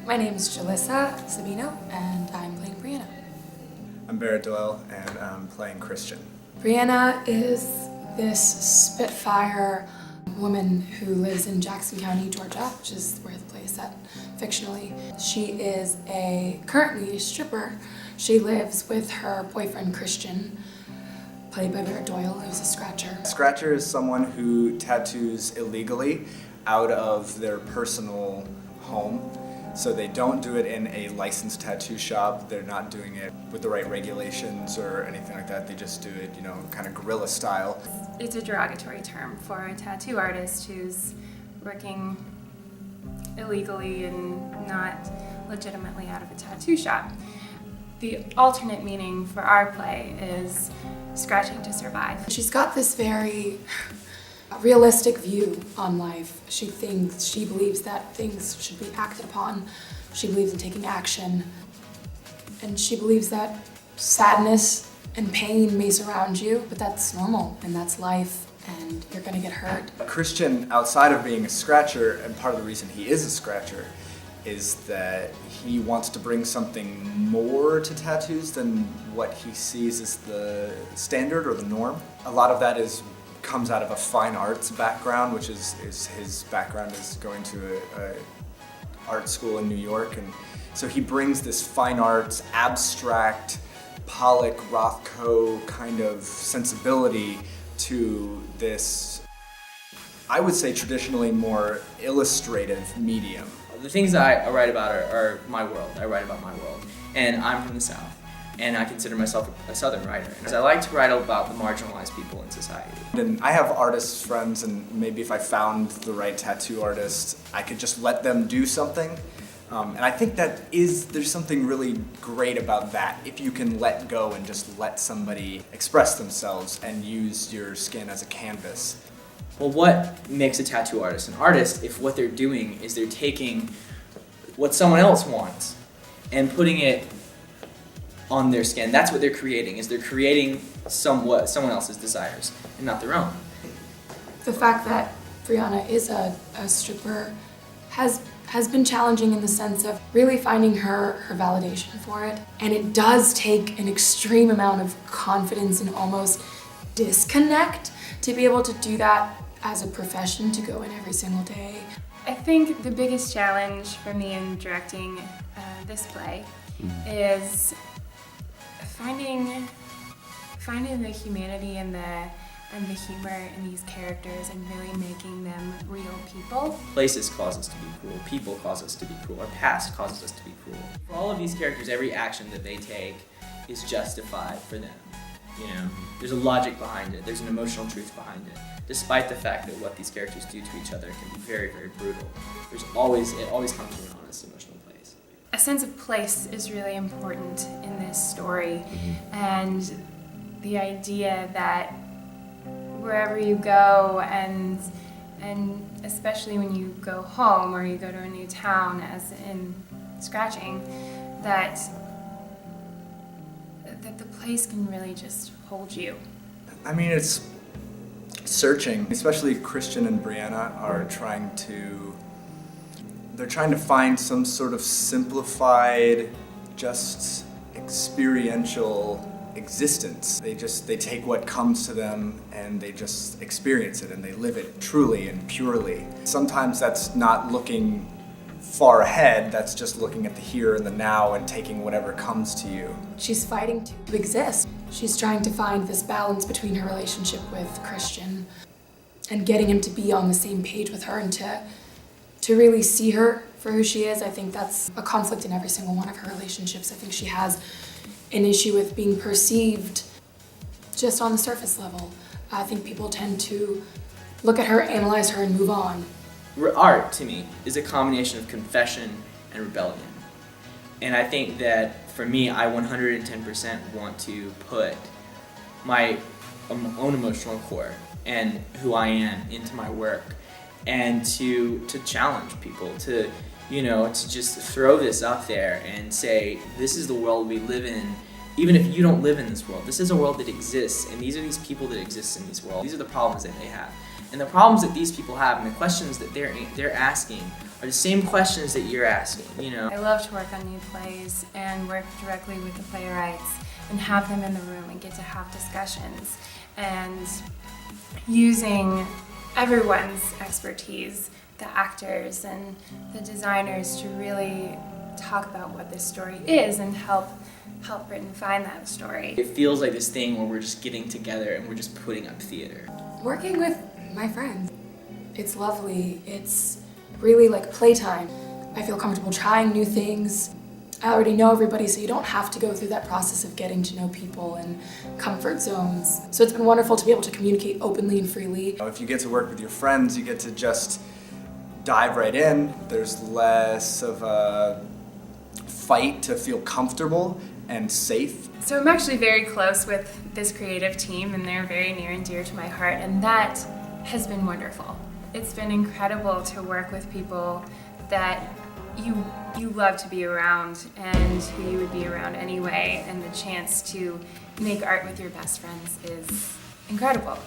My name is Julissa, Sabino, and I'm playing Brianna. I'm Barrett, Doyle, and I'm playing Christian. Brianna is this Spitfire woman who lives in Jackson County, Georgia, which is where the play is set fictionally. She is currently a stripper. She lives with her boyfriend Christian, played by Barrett Doyle, who's a scratcher. A scratcher is someone who tattoos illegally out of their personal home. So they don't do it in a licensed tattoo shop. They're not doing it with the right regulations or anything like that. They just do it, kind of guerrilla style. It's a derogatory term for a tattoo artist who's working illegally and not legitimately out of a tattoo shop. The alternate meaning for our play is scratching to survive. She's got this very realistic view on life. She believes that things should be acted upon. She believes in taking action. And she believes that sadness and pain may surround you, but that's normal and that's life and you're gonna get hurt. Christian, outside of being a scratcher, and part of the reason he is a scratcher, is that he wants to bring something more to tattoos than what he sees as the standard or the norm. A lot of that comes out of a fine arts background, which is his background is going to a art school in New York, and so he brings this fine arts, abstract, Pollock, Rothko kind of sensibility to this, I would say traditionally more illustrative medium. The things that I write about are my world. I write about my world, and I'm from the South. And I consider myself a Southern writer. And I like to write about the marginalized people in society. And I have artist friends, and maybe if I found the right tattoo artist, I could just let them do something. And I think there's something really great about that, if you can let go and just let somebody express themselves and use your skin as a canvas. Well, what makes a tattoo artist an artist if what they're doing is they're taking what someone else wants and putting it on their skin? That's what they're creating, is they're creating someone else's desires and not their own. The fact that Brianna is a stripper has been challenging in the sense of really finding her validation for it. And it does take an extreme amount of confidence and almost disconnect to be able to do that as a profession, to go in every single day. I think the biggest challenge for me in directing this play is finding the humanity and the humor in these characters and really making them real people. Places cause us to be cruel, people cause us to be cruel, our past causes us to be cruel. For all of these characters, every action that they take is justified for them. There's a logic behind it, there's an emotional truth behind it. Despite the fact that what these characters do to each other can be very, very brutal, it always comes from an honest emotional place. A sense of place is really important in this story, and the idea that wherever you go, and especially when you go home or you go to a new town, as in scratching, that the place can really just hold you. I mean, it's searching, especially Christian and Brianna are trying to find some sort of simplified, just experiential existence. They take what comes to them and they just experience it and they live it truly and purely. Sometimes that's not looking far ahead, that's just looking at the here and the now and taking whatever comes to you. She's fighting to exist. She's trying to find this balance between her relationship with Christian and getting him to be on the same page with her and to really see her for who she is. I think that's a conflict in every single one of her relationships. I think she has an issue with being perceived just on the surface level. I think people tend to look at her, analyze her, and move on. Art, to me, is a combination of confession and rebellion. And I think that, for me, I 110% want to put my own emotional core and who I am into my work, and to challenge people, to just throw this up there and say, this is the world we live in. Even if you don't live in this world, this is a world that exists, and these are these people that exist in this world. These are the problems that they have. And the problems that these people have and the questions that they're asking are the same questions that you're asking, you know? I love to work on new plays and work directly with the playwrights and have them in the room and get to have discussions and using everyone's expertise, the actors and the designers, to really talk about what this story is and help Britton find that story. It feels like this thing where we're just getting together and we're just putting up theater. Working with my friends, it's lovely. It's really like playtime. I feel comfortable trying new things. I already know everybody, so you don't have to go through that process of getting to know people and comfort zones. So it's been wonderful to be able to communicate openly and freely. If you get to work with your friends, you get to just dive right in. There's less of a fight to feel comfortable and safe. So I'm actually very close with this creative team, and they're very near and dear to my heart, and that has been wonderful. It's been incredible to work with people that you love to be around and who you would be around anyway, and the chance to make art with your best friends is incredible.